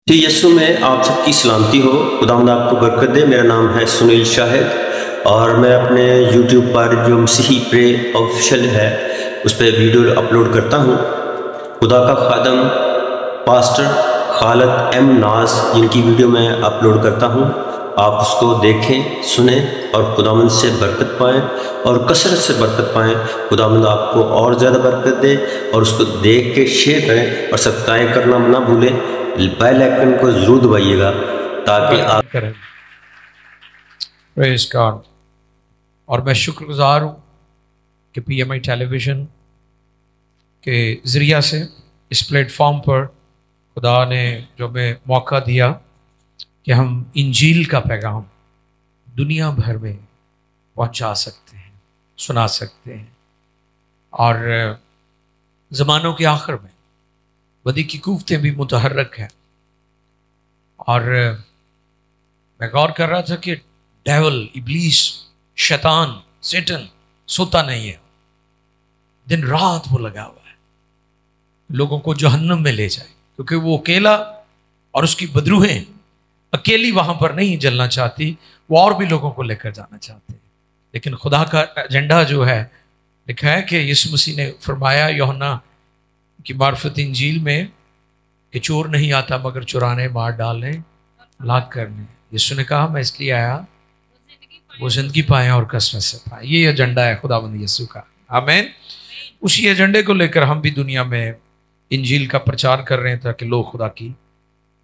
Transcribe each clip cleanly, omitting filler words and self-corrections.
जी यीशु में आप सबकी सलामती हो। खुदावंद आपको बरकत दे। मेरा नाम है सुनील शाहिद और मैं अपने यूट्यूब पर जो मसीही प्रे ऑफिशियल है उस पर वीडियो अपलोड करता हूँ। खुदा का खादम पास्टर खालिद एम नाज जिनकी वीडियो मैं अपलोड करता हूँ, आप उसको देखें, सुने और खुदावंद से बरकत पाएँ और कसरत से बरकत पाएँ। खुदावंद आपको और ज़्यादा बरकत दे और उसको देख के शेयर करें और सब्सक्राइब करना ना भूलें। बेल आइकन को जरूर दबाइएगा ताकि आप करें। Praise God. और मैं शुक्रगुजार हूँ कि पीएमआई टेलीविज़न के ज़रिया से इस प्लेटफॉर्म पर खुदा ने जो हमें मौका दिया कि हम इंजील का पैगाम दुनिया भर में पहुंचा सकते हैं, सुना सकते हैं। और ज़मानों के आखिर में बदी की कुव्वतें भी मुतहर्रक हैं। और मैं गौर कर रहा था कि डेविल, इब्लीस, शैतान, सेटन सोता नहीं है, दिन रात वो लगा हुआ है लोगों को जहन्नम में ले जाए, क्योंकि वो अकेला और उसकी बदरूहें अकेली वहां पर नहीं जलना चाहती, वो और भी लोगों को लेकर जाना चाहते हैं। लेकिन खुदा का एजेंडा जो है, लिखा है कि यीशु मसीह ने फरमाया यूहन्ना की मार्फत इंजील में कि चोर नहीं आता मगर चुराने, मार डालने, हलाक करने। यीशु ने कहा मैं इसलिए आया वो जिंदगी पाए और कसरत से पाए। ये एजेंडा है खुदावंद यीशु का। आमीन। उसी एजेंडे को लेकर हम भी दुनिया में इंजील का प्रचार कर रहे हैं ताकि लोग खुदा की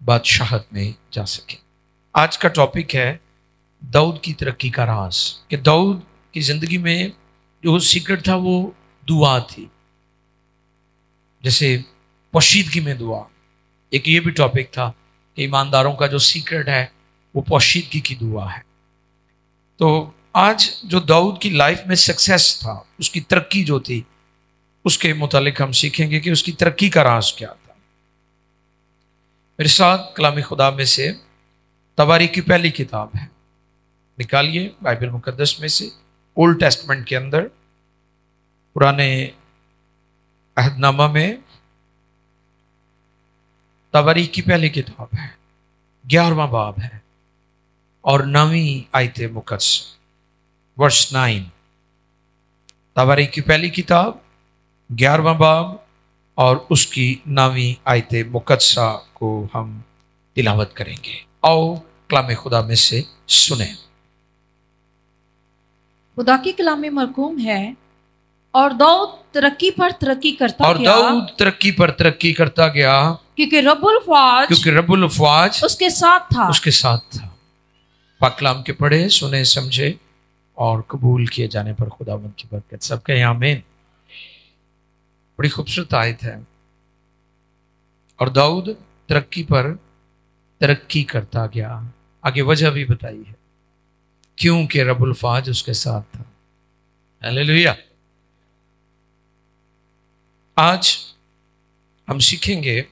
बादशाहत में जा सके। आज का टॉपिक है दाऊद की तरक्की का राज। कि दाऊद की जिंदगी में जो सीक्रेट था वो दुआ थी, जैसे पोशीदगी में दुआ। एक ये भी टॉपिक था कि ईमानदारों का जो सीक्रेट है वो पोशीदगी की दुआ है। तो आज जो दाऊद की लाइफ में सक्सेस था, उसकी तरक्की जो थी, उसके मुतालिक हम सीखेंगे कि उसकी तरक्की का राज क्या था। मेरे साथ कलामी खुदा में से तवारी की पहली किताब है, निकालिए बाइबल मुकद्दस में से, ओल्ड टेस्टमेंट के अंदर, पुराने अहदनामा में तवारी की पहली किताब है, 11वां बाब है और 9वीं आयत मुकद्दस, वर्स 9। तवारी की पहली किताब 11वां बाब और उसकी 9वीं आयत मुकद्दसा को हम तिलावत करेंगे। आओ कलाम खुदा में से सुने। खुदा की कलाम में मरकूम है, और दाऊद तरक्की पर तरक्की करता और गया, दाऊद तरक्की पर तरक्की करता गया क्योंकि रब्बुल फ़ाज उसके साथ था। पाक कलाम के पढ़े, सुने, समझे और कबूल किए जाने पर खुदावंद की बरकत सबके यहाँ आमीन। बड़ी खूबसूरत आयत है। और दाऊद तरक्की पर तरक्की करता गया। आगे वजह भी बताई है, क्योंकि रब्बुल फ़ाज उसके साथ था। हालेलुया। आज हम सीखेंगे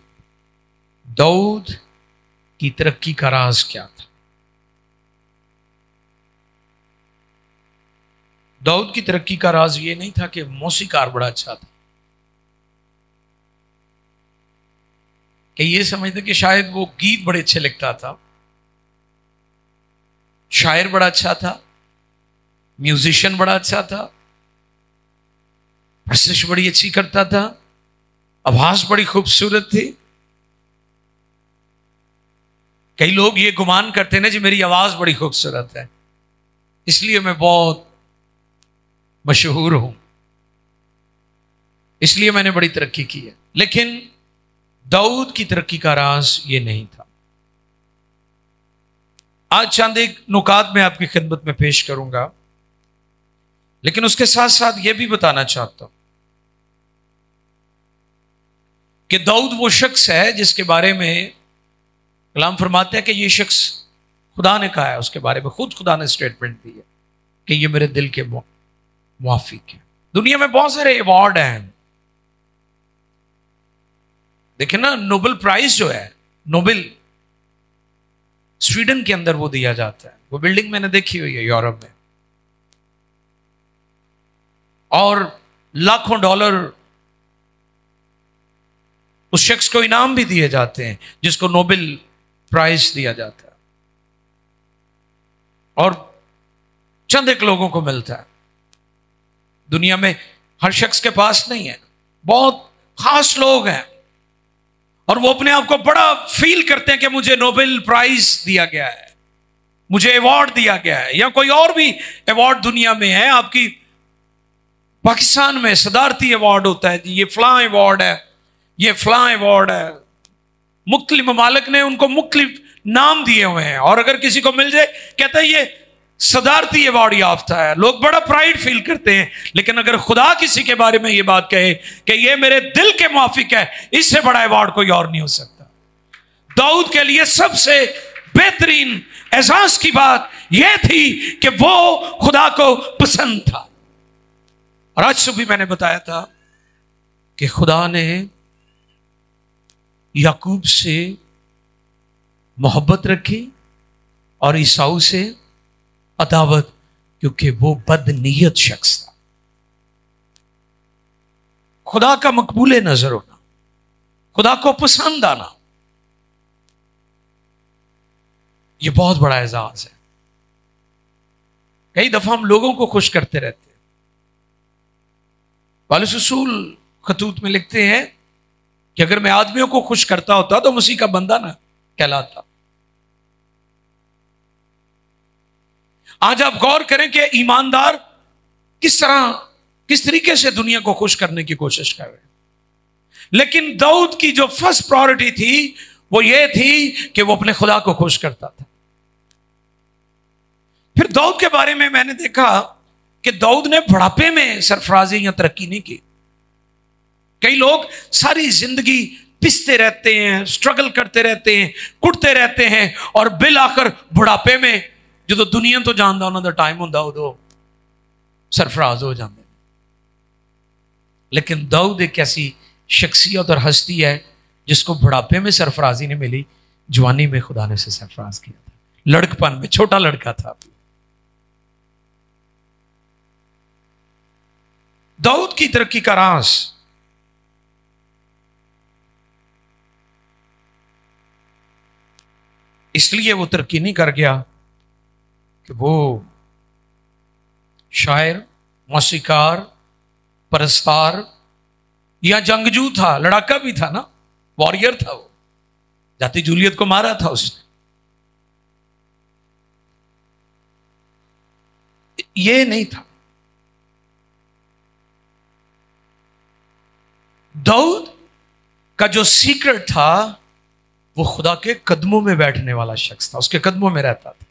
दाऊद की तरक्की का राज क्या था। दाऊद की तरक्की का राज ये नहीं था कि मौसीकार बड़ा अच्छा था, कि ये समझते कि शायद वो गीत बड़े अच्छे लिखता था, शायर बड़ा अच्छा था, म्यूजिशियन बड़ा अच्छा था, प्रशिश बड़ी अच्छी करता था, आवाज बड़ी खूबसूरत थी। कई लोग ये गुमान करते हैं ना जी मेरी आवाज बड़ी खूबसूरत है, इसलिए मैं बहुत मशहूर हूं, इसलिए मैंने बड़ी तरक्की की है। लेकिन दाऊद की तरक्की का राज ये नहीं था। आज चंद एक नुकात में आपकी खिदमत में पेश करूंगा, लेकिन उसके साथ साथ यह भी बताना चाहता हूं कि दाऊद वो शख्स है जिसके बारे में कलाम फरमाते हैं कि ये शख्स खुदा ने कहा है उसके बारे में, खुद खुदा ने स्टेटमेंट दी है कि ये मेरे दिल के मुआफिक है। दुनिया में बहुत सारे अवार्ड हैं, देखिए ना, नोबेल प्राइज जो है, नोबेल स्वीडन के अंदर वो दिया जाता है। वो बिल्डिंग मैंने देखी हुई है यूरोप में, और लाखों डॉलर उस शख्स को इनाम भी दिए जाते हैं जिसको नोबेल प्राइज दिया जाता है और चंद एक लोगों को मिलता है। दुनिया में हर शख्स के पास नहीं है, बहुत खास लोग हैं और वो अपने आप को बड़ा फील करते हैं कि मुझे नोबेल प्राइज दिया गया है, मुझे अवार्ड दिया गया है, या कोई और भी अवार्ड दुनिया में है। आपकी पाकिस्तान में सदारती अवार्ड होता है जी, ये फलां अवार्ड है, ये फलां अवार्ड है। मुख्तलिफ ममालिक ने उनको मुख्तलिफ नाम दिए हुए हैं और अगर किसी को मिल जाए कहता है ये सदारती अवार्ड याफ्ता है, लोग बड़ा प्राइड फील करते हैं। लेकिन अगर खुदा किसी के बारे में ये बात कहे कि ये मेरे दिल के मुआफिक है, इससे बड़ा अवार्ड कोई और नहीं हो सकता। दाऊद के लिए सबसे बेहतरीन एहसास की बात यह थी कि वो खुदा को पसंद था। और आज सुबह मैंने बताया था कि खुदा ने याकूब से मोहब्बत रखी और ईसाऊ से अदावत, क्योंकि वो बदनीयत शख्स था। खुदा का मकबूल नजर होना, खुदा को पसंद आना, यह बहुत बड़ा एजाज है। कई दफा हम लोगों को खुश करते रहते हैं। पौलुस रसूल खतूत में लिखते हैं कि अगर मैं आदमियों को खुश करता होता तो मसीह का बंदा ना कहलाता। आज आप गौर करें कि ईमानदार किस तरीके से दुनिया को खुश करने की कोशिश कर रहे हैं। लेकिन दाऊद की जो फर्स्ट प्रायोरिटी थी वो ये थी कि वो अपने खुदा को खुश करता था। फिर दाऊद के बारे में मैंने देखा कि दाऊद ने बुढ़ापे में सरफराजी या तरक्की नहीं की। कई लोग सारी जिंदगी पिसते रहते हैं, स्ट्रगल करते रहते हैं, कुटते रहते हैं और बिल आकर बुढ़ापे में जो दुनिया तो जानता उन्होंने टाइम होंदा उदो सरफराज हो जाते। लेकिन दाऊद एक ऐसी शख्सियत और हस्ती है जिसको बुढ़ापे में सरफराजी नहीं मिली, जवानी में खुदा ने उसे सरफराज किया था। लड़कपन में छोटा लड़का था। दाऊद की तरक्की का राज इसलिए वो तरक्की नहीं कर गया कि वो शायर, मौसीकार, परस्तार या जंगजू था, लड़ाका भी था ना, वॉरियर था। वो जाती जूलियत को मारा था उसने। ये नहीं था। दाऊद का जो सीक्रेट था वो खुदा के कदमों में बैठने वाला शख्स था, उसके कदमों में रहता था।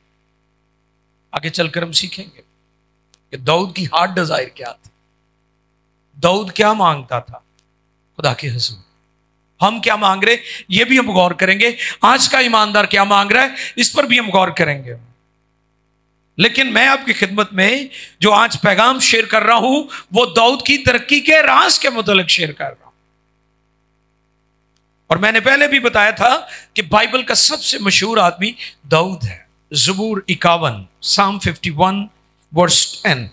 आगे चलकर हम सीखेंगे कि दाऊद की हार्ट डिजायर क्या थी, दाऊद क्या मांगता था खुदा के हुजूर। हम क्या मांग रहे ये भी हम गौर करेंगे। आज का ईमानदार क्या मांग रहा है इस पर भी हम गौर करेंगे। लेकिन मैं आपकी खिदमत में जो आज पैगाम शेयर कर रहा हूं वो दाऊद की तरक्की के राज के मुतालिक शेयर कर रहा हूं। और मैंने पहले भी बताया था कि बाइबल का सबसे मशहूर आदमी दाऊद है। ज़बूर 51, साम 51 वर्स 10,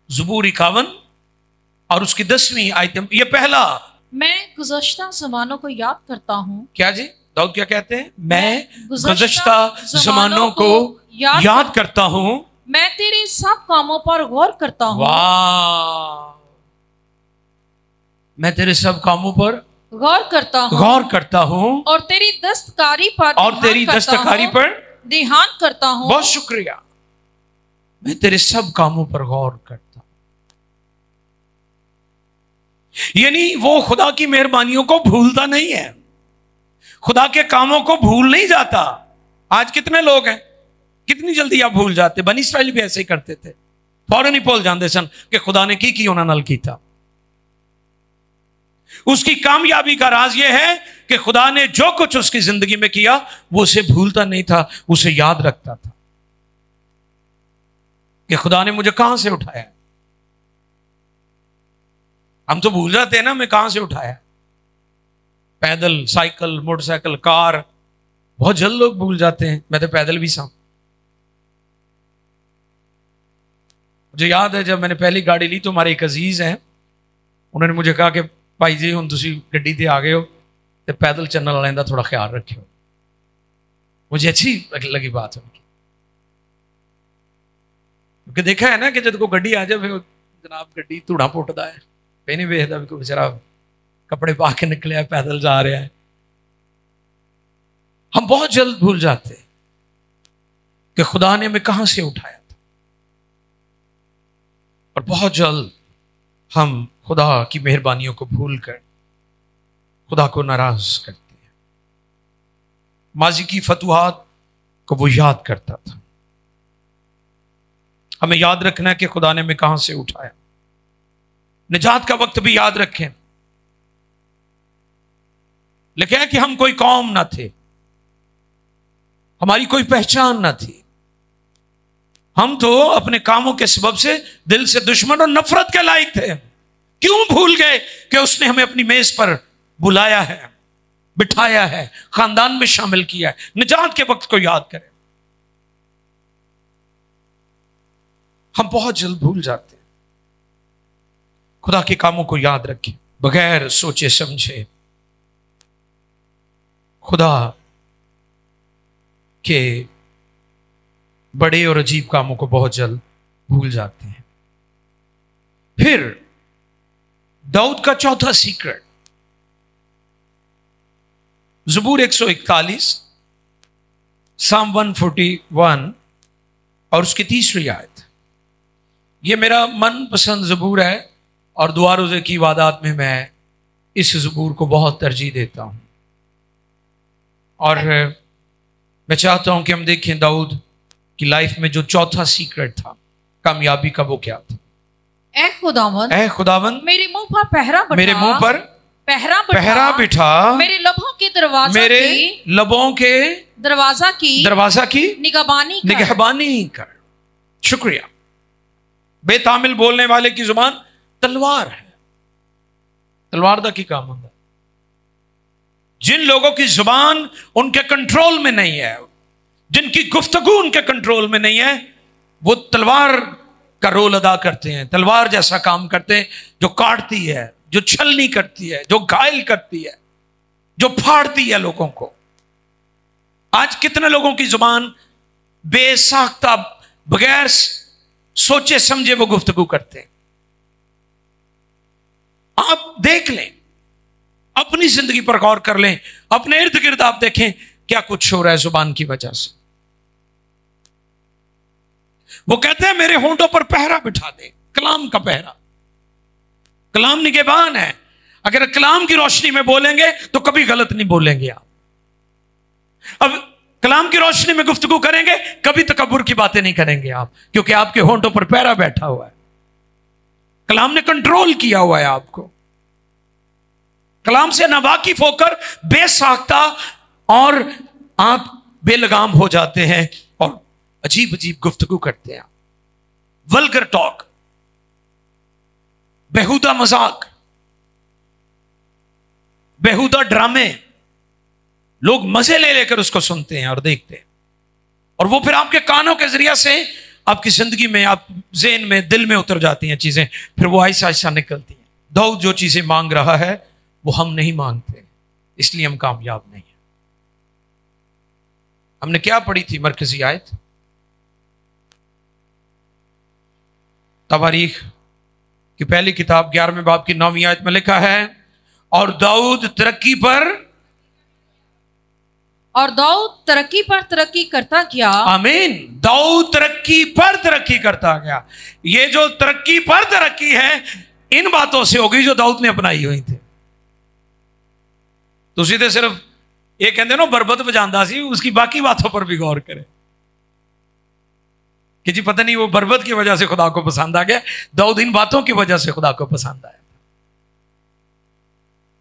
ज़बूर 51 और उसकी 10वीं आयत। ये पहला, मैं गुज़श्ता ज़मानों को याद करता हूँ। क्या जी? दाऊद क्या कहते हैं? मैं गुज़श्ता ज़मानों को याद करता हूँ, मैं तेरे सब कामों पर गौर करता हूँ। वाह! मैं तेरे सब कामों पर गौर करता हूँ और तेरी दस्तकारी पर ध्यान करता हूँ। बहुत शुक्रिया। मैं तेरे सब कामों पर गौर करता हूं। यानी वो खुदा की मेहरबानियों को भूलता नहीं है, खुदा के कामों को भूल नहीं जाता। आज कितने लोग हैं, कितनी जल्दी आप भूल जाते। बनी इस्राइल भी ऐसे ही करते थे, फौरन ही भूल जाते सन कि खुदा ने की उन्होंने नल की था। उसकी कामयाबी का राज यह है कि खुदा ने जो कुछ उसकी जिंदगी में किया वो उसे भूलता नहीं था, उसे याद रखता था कि खुदा ने मुझे कहां से उठाया। हम तो भूल जाते हैं ना, मैं कहां से उठाया। पैदल, साइकिल, मोटरसाइकिल, कार, बहुत जल्द लोग भूल जाते हैं। मैं तो पैदल भी सा। मुझे याद है जब मैंने पहली गाड़ी ली तो हमारे एक अजीज हैं, उन्होंने मुझे कहा कि भाई जी हुण तुसीं गड्डी ते आ गए हो ते पैदल चलने वाले का थोड़ा ख्याल रखियो। मुझे अच्छी लगी बात उनकी, क्योंकि देखा है ना कि जब को गड्डी आ जाए जनाब गड्डी धूड़ा पुटदा है, पे नहीं वेखदा भी कोई बेचारा कपड़े पा के निकले है, पैदल जा रहा है। हम बहुत जल्द भूल जाते हैं कि खुदा ने हमें कहां से उठाया था, और बहुत जल्द हम खुदा की मेहरबानियों को भूल कर खुदा को नाराज करते हैं। माजी की फतवाहत को वो याद करता था। हमें याद रखना है कि खुदा ने हमें कहां से उठाया। निजात का वक्त भी याद रखें। लिखा है कि हम कोई कौम ना थे, हमारी कोई पहचान ना थी, हम तो अपने कामों के सबब से दिल से दुश्मन और नफरत के लायक थे। क्यों भूल गए कि उसने हमें अपनी मेज पर बुलाया है, बिठाया है, खानदान में शामिल किया है। निजात के वक्त को याद करें। हम बहुत जल्द भूल जाते हैं। खुदा के कामों को याद रखें, बगैर सोचे समझे खुदा के बड़े और अजीब कामों को बहुत जल्द भूल जाते हैं। फिर दाऊद का चौथा सीक्रेट, ज़बूर 141, साम 141 और उसकी तीसरी आयत। यह मेरा मनपसंद ज़बूर है और दुआ रोज़े की इबादत में मैं इस ज़बूर को बहुत तरजीह देता हूं। और मैं चाहता हूं कि हम देखें दाऊद की लाइफ में जो चौथा सीक्रेट था कामयाबी का, वो क्या था। ए खुदावन मेरे मुंह पर पहरा बिठा, मेरे मुंह पर पहरा बिठा, मेरे लबों के दरवाजा मेरे लबों के दरवाजा की निगहबानी कर। शुक्रिया। बेतामिल बोलने वाले की जुबान तलवार है, तलवार दा की काम होता है। जिन लोगों की जुबान उनके कंट्रोल में नहीं है, जिनकी गुफ्तगू उनके कंट्रोल में नहीं है, वो तलवार का रोल अदा करते हैं, तलवार जैसा काम करते हैं, जो काटती है, जो छलनी करती है, जो घायल करती है, जो फाड़ती है लोगों को। आज कितने लोगों की जुबान बेसाख्ता, बगैर सोचे समझे वो गुफ्तगू करते हैं। आप देख लें, अपनी जिंदगी पर गौर कर लें, अपने इर्द गिर्द आप देखें क्या कुछ हो रहा है जुबान की वजह से। वो कहते हैं मेरे होंठों पर पहरा बिठा दे, कलाम का पहरा। कलाम निगहबान है। अगर कलाम की रोशनी में बोलेंगे तो कभी गलत नहीं बोलेंगे आप। अब कलाम की रोशनी में गुफ्तगू करेंगे, कभी तकब्बुर की बातें नहीं करेंगे आप, क्योंकि आपके होंठों पर पहरा बैठा हुआ है। कलाम ने कंट्रोल किया हुआ है आपको। कलाम से नावाकिफ होकर बेसाख्ता और आप बेलगाम हो जाते हैं और अजीब अजीब गुफ्तगू करते हैं। वल्गर टॉक, बेहुदा मजाक, बेहुदा ड्रामे, लोग मजे ले लेकर उसको सुनते हैं और देखते हैं, और वो फिर आपके कानों के जरिए से आपकी जिंदगी में, आप ज़हन में, दिल में उतर जाती हैं चीजें, फिर वो ऐसा ऐसा निकलती हैं। दाऊद जो चीजें मांग रहा है वो हम नहीं मांगते, इसलिए हम कामयाब नहीं हैं। हमने क्या पढ़ी थी मरकजी आयत? तवारीख की पहली किताब 11वें बाब की 9वीं आयत में लिखा है, और दाऊद तरक्की पर तरक्की करता गया। आमीन। दाऊद तरक्की पर तरक्की करता गया। ये जो तरक्की पर तरक्की है, इन बातों से होगी जो दाऊद ने अपनाई हुई थी। तो सीधे सिर्फ ये कहते ना बरबत बजांदा सी, उसकी बाकी बातों पर भी गौर करें कि जी पता नहीं वो बरबत की वजह से खुदा को पसंद आ गया। दाऊद इन बातों की वजह से खुदा को पसंद आया।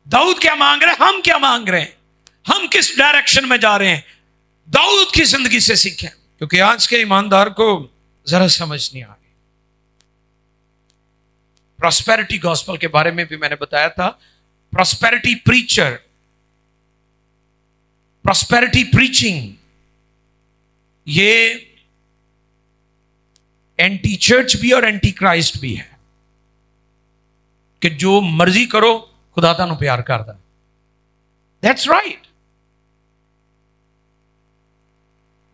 दाऊद क्या मांग रहे हैं, हम क्या मांग रहे हैं, हम किस डायरेक्शन में जा रहे हैं, दाऊद की जिंदगी से सीखें, क्योंकि आज के ईमानदार को जरा समझ नहीं आ रही। प्रॉस्पेरिटी गॉस्पेल के बारे में भी मैंने बताया था। प्रॉस्पेरिटी प्रीचर, प्रॉस्पेरिटी प्रीचिंग, ये एंटी चर्च भी और एंटी क्राइस्ट भी है कि जो मर्जी करो खुदा तानू प्यार करदा। That's right.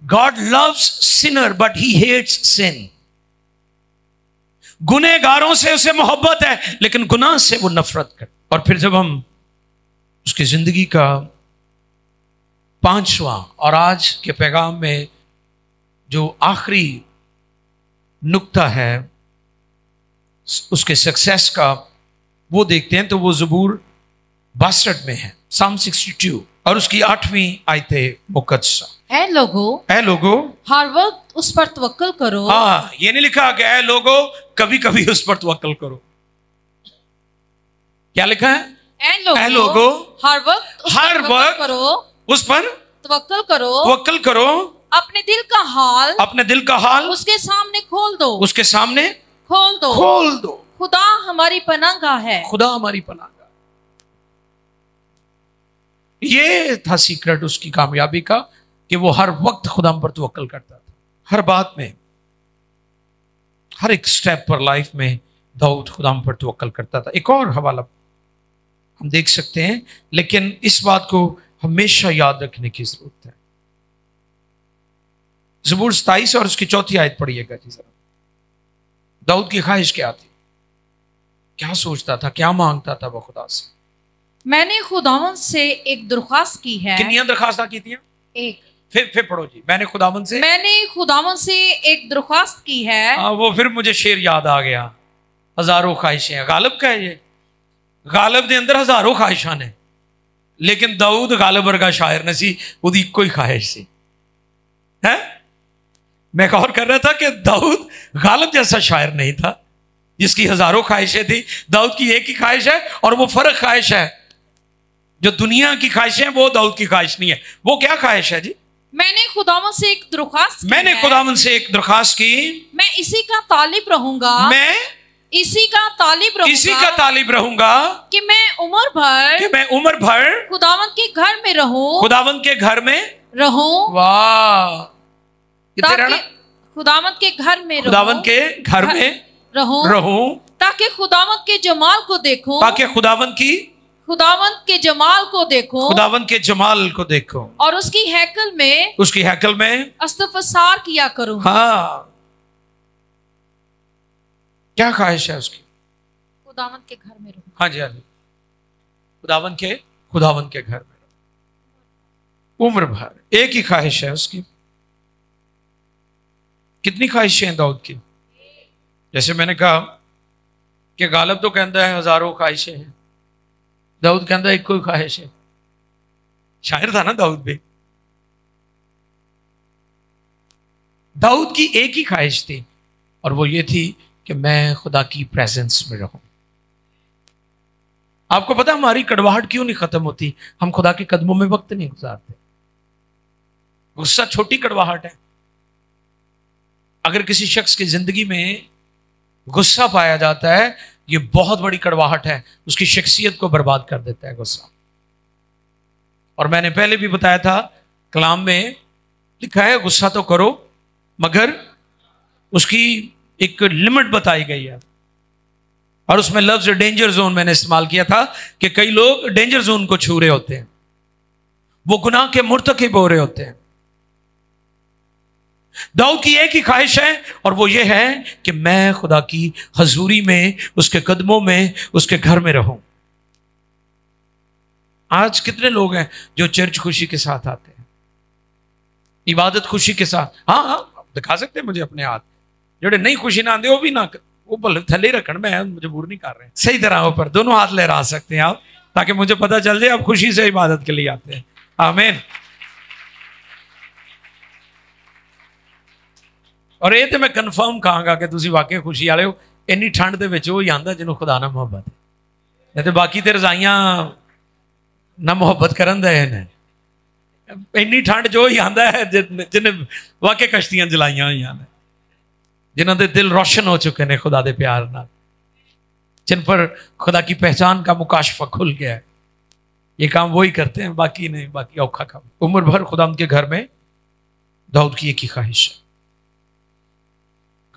God loves sinner but he hates sin. गुनहगारों से उसे मोहब्बत है लेकिन गुनाह से वो नफरत कर। और फिर जब हम उसकी जिंदगी का 5वां और आज के पैगाम में जो आखिरी नुक्ता है उसके सक्सेस का वो देखते हैं तो वो ज़बूर 62 में है, साम 62 और उसकी 8वीं आयते मुकद्दसा। ऐ लोगो हर वक्त उस पर तवक्कल करो। हाँ, ये नहीं लिखा कि ऐ लोगो कभी कभी उस पर तवक्कल करो। क्या लिखा है? ऐ लोगो हर वक्त उस पर तवक्कल करो। अपने दिल का हाल उसके सामने खोल दो। खुदा हमारी पनाहगाह है। ये था सीक्रेट उसकी कामयाबी का कि वो हर वक्त खुदा पर तवक्कल करता था, हर बात में, हर एक स्टेप पर लाइफ में दाऊद खुदा पर तवक्कल करता था। एक और हवाला हम देख सकते हैं, लेकिन इस बात को हमेशा याद रखने की जरूरत है। ज़बूर 27 और उसकी 4थी आयत पढ़िएगा जी जरा। दाऊद की ख्वाहिश क्या थी, क्या सोचता था, क्या मांगता था वो खुदा से? मैंने खुदावन से एक दरख्वास्त की है। कितनी दरख्वास्त की थी? एक। फिर पढ़ो जी। मैंने खुदावन से एक दरख्वास्त की है। वो फिर मुझे शेर याद आ गया, हजारों ख्वाहिशें। गालिब का है ये, गालिब के अंदर हजारों ख्वाहिशां ने, लेकिन दाऊद गालिब वर्गा शायर नहीं सी, उदी कोई ख्वाहिश सी है। मैं गौर कर रहा था कि दाऊद गालिब जैसा शायर नहीं था जिसकी हजारों ख्वाहिशें थी। दाऊद की एक ही ख्वाहिश है और वो फर्क ख्वाहिश है। जो दुनिया की ख्वाहिशें हैं वो दाऊद की ख्वाहिश नहीं है। वो क्या ख्वाहिश है जी? मैंने खुदावन से एक दरख्वास्त की। मैं इसी का तालिब रहूंगा कि मैं उम्र भर खुदावन के घर में रहूं। वाह, खुदावन के घर में रहूं ताकि खुदावन के जमाल को देखूं। खुदावन के जमाल को देखूं और उसकी हैकल में इस्तग़फ़ार किया करूं। हाँ, क्या ख्वाहिश है उसकी? खुदावन के घर में रहूं। हाँ जी, हाँ जी, खुदावन के घर में उम्र भर। एक ही ख्वाहिश है उसकी। कितनी ख्वाहिशें हैं दाऊद की? जैसे मैंने कहा कि गालिब तो कहता है हजारों ख्वाहिशें हैं, दाऊद कहता है एक कोई ख्वाहिश है। शायर था ना दाऊद भी। दाऊद की एक ही ख्वाहिश थी और वो ये थी कि मैं खुदा की प्रेजेंस में रहूं। आपको पता हमारी कड़वाहट क्यों नहीं खत्म होती? हम खुदा के कदमों में वक्त नहीं गुजारते। गुस्सा छोटी कड़वाहट है। अगर किसी शख्स की जिंदगी में गुस्सा पाया जाता है, ये बहुत बड़ी कड़वाहट है, उसकी शख्सियत को बर्बाद कर देता है गुस्सा। और मैंने पहले भी बताया था, कलाम में लिखा है गुस्सा तो करो मगर उसकी एक लिमिट बताई गई है। और उसमें लफ्ज डेंजर जोन मैंने इस्तेमाल किया था कि कई लोग डेंजर जोन को छू रहे होते हैं, वो गुनाह के मुर्तकिब हो रहे होते हैं। दाऊद की एक ही ख्वाहिश है और वो ये है कि मैं खुदा की हजूरी में, उसके कदमों में, उसके घर में रहूं। आज कितने लोग हैं जो चर्च खुशी के साथ आते हैं, इबादत खुशी के साथ? हाँ, दिखा सकते हैं मुझे अपने हाथ। जोड़े नहीं खुशी ना आते वो भी ना, वो भले थले रखन, मैं मजबूर नहीं कर रहे। सही तरह ऊपर दोनों हाथ लहरा सकते हैं आप, ताकि मुझे पता चल जाए आप खुशी से इबादत के लिए आते हैं। आमीन। और ये तो मैं कन्फर्म कहांगा कि तुसी वाकई खुशी वाले हो। इन्नी ठंड दे विच वो ही आंदा जिन्हों खुदा ना मुहब्बत है, नहीं तो बाकी ते रजाइयां ना मुहब्बत करन दे ने। इन्नी ठंड जो ही आंदा है जिन्हें वाकई कश्तियां जलाइया हुई ने, जिन्होंने दिल रोशन हो चुके हैं खुदा दे प्यार नाल, जिन पर खुदा की पहचान का मुकाशफा खुल गया है। ये काम वही करते हैं, बाकी नहीं, बाकी औखा काम। उम्र भर खुदा उनके घर में दाऊद की एक ही ख्वाहिश है।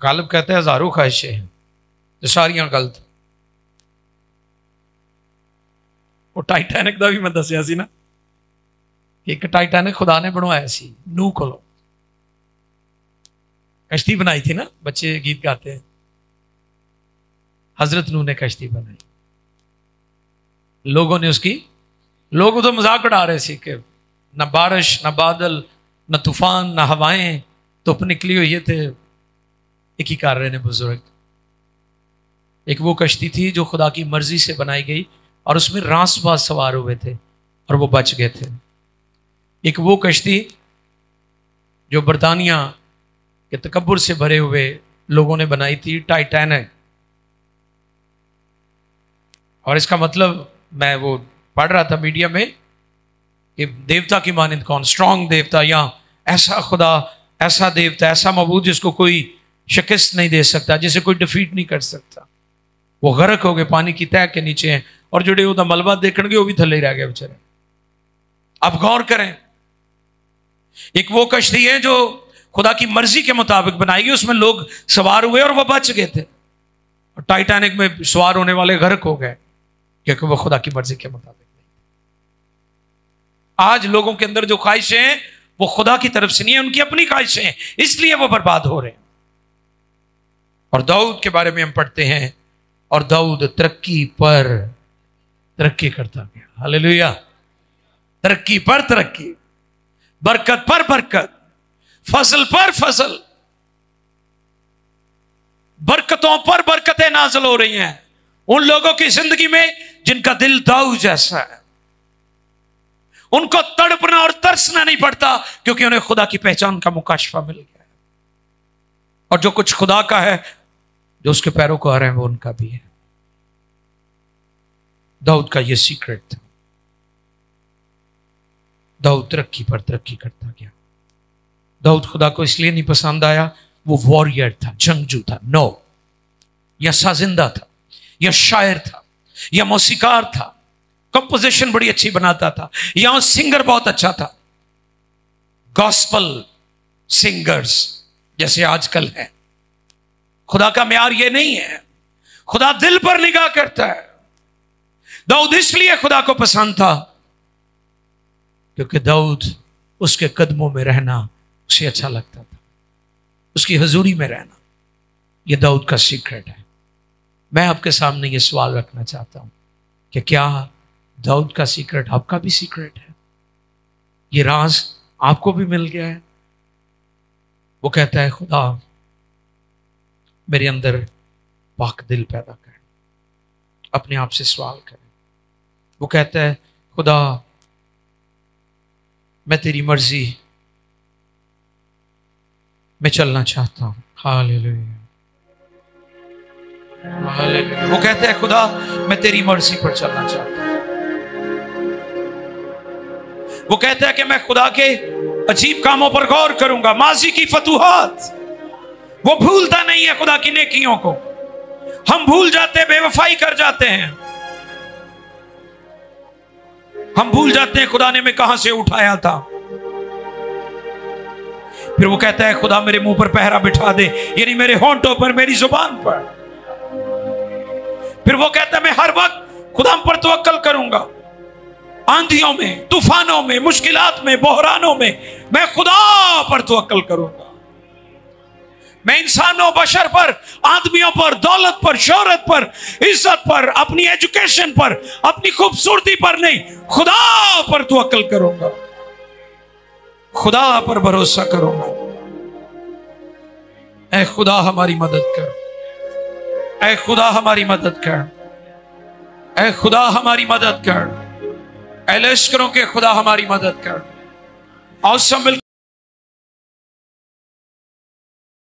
गालिब कहते हैं हजारों ख्वाहिशें हैं जो सारियां गलत। वो टाइटैनिक का भी मैं दसिया सी ना, एक टाइटैनिक खुदा ने बनवाया सी नूह कोलों, कश्ती बनाई थी ना, बच्चे गीत गाते हैं, हजरत नूह ने कश्ती बनाई। लोगों ने उसकी, लोग तो मजाक उड़ा रहे थे कि न बारिश न बादल न तूफान न हवाएं, धूप निकली हुई थे। एक ही कर रहे ने बुजुर्ग, एक वो कश्ती थी जो खुदा की मर्जी से बनाई गई और उसमें रासबाज सवार हुए थे और वो बच गए थे। एक वो कश्ती जो बरतानिया के तकब्बुर से भरे हुए लोगों ने बनाई थी, टाइटैनिक। और इसका मतलब मैं वो पढ़ रहा था मीडिया में कि देवता की मानिंद कौन, स्ट्रांग देवता, या ऐसा खुदा, ऐसा देवता, ऐसा मबूद जिसको कोई शिकस्त नहीं दे सकता, जिसे कोई डिफीट नहीं कर सकता। वो गर्क हो गए, पानी की तह के नीचे हैं और जुड़े उदा मलबा देखणगे वो भी थले रह गए बेचारे। अब गौर करें, एक वो कश्ती है जो खुदा की मर्जी के मुताबिक बनाई गई, उसमें लोग सवार हुए और वो बच गए थे। और टाइटैनिक में सवार होने वाले गर्क हो गए क्योंकि वो खुदा की मर्जी के मुताबिक नहीं। आज लोगों के अंदर जो ख्वाहिशें हैं वो खुदा की तरफ से नहीं है, उनकी अपनी ख्वाहिशें हैं, इसलिए वो बर्बाद हो रहे हैं। और दाऊद के बारे में हम पढ़ते हैं, और दाऊद तरक्की पर तरक्की करता गया। हालेलुया। तरक्की पर तरक्की, बरकत पर बरकत, फसल पर फसल, बरकतों पर बरकतें नाज़िल हो रही हैं उन लोगों की जिंदगी में जिनका दिल दाऊद जैसा है। उनको तड़पना और तरसना नहीं पड़ता क्योंकि उन्हें खुदा की पहचान का मुकाशफा मिल गया है। और जो कुछ खुदा का है, जो उसके पैरों को आ रहे हैं, वो उनका भी है। दाऊद का यह सीक्रेट था। दाऊद तरक्की पर तरक्की करता गया। दाऊद खुदा को इसलिए नहीं पसंद आया, वो वॉरियर था, जंगजू था, नो, या साजिंदा था, या शायर था, या मौसीकार था, कंपोजिशन बड़ी अच्छी बनाता था, या सिंगर बहुत अच्छा था। गॉस्पल सिंगर्स जैसे आजकल है, खुदा का म्यार ये नहीं है। खुदा दिल पर निगाह करता है। दाऊद इसलिए खुदा को पसंद था क्योंकि दाऊद, उसके कदमों में रहना उसे अच्छा लगता था, उसकी हजूरी में रहना। यह दाऊद का सीक्रेट है। मैं आपके सामने यह सवाल रखना चाहता हूं कि क्या दाऊद का सीक्रेट आपका भी सीक्रेट है? ये राज आपको भी मिल गया है? वो कहता है, खुदा मेरे अंदर पाक दिल पैदा कर। अपने आप से सवाल करें। वो कहता है, खुदा मैं तेरी मर्जी में चलना चाहता हूं। हालेलुया। वो कहता है, खुदा मैं तेरी मर्जी पर चलना चाहता हूं। वो कहता है कि मैं खुदा के अजीब कामों पर गौर करूंगा, माजी की फतूहात। वो भूलता नहीं है खुदा की नेकियों को। हम भूल जाते हैं, बेवफाई कर जाते हैं। हम भूल जाते हैं खुदा ने मैं कहां से उठाया था। फिर वो कहता है, खुदा मेरे मुंह पर पहरा बिठा दे, यानी मेरे होंठों पर, मेरी जुबान पर। फिर वो कहता है, मैं हर वक्त खुदा पर तवक्कल करूंगा। आंधियों में, तूफानों में, मुश्किलात में, बहरानों में मैं खुदा पर तवक्कल करूंगा। मैं इंसानों, बशर पर, आदमियों पर, दौलत पर, शोहरत पर, इज्जत पर, अपनी एजुकेशन पर, अपनी खूबसूरती पर नहीं, खुदा पर तवक्कल करूंगा, खुदा पर भरोसा करूंगा। ऐ खुदा हमारी मदद कर, ऐ खुदा हमारी मदद कर, ऐ खुदा हमारी मदद कर, ऐ लश्करों के खुदा हमारी मदद कर। और सब मिलकर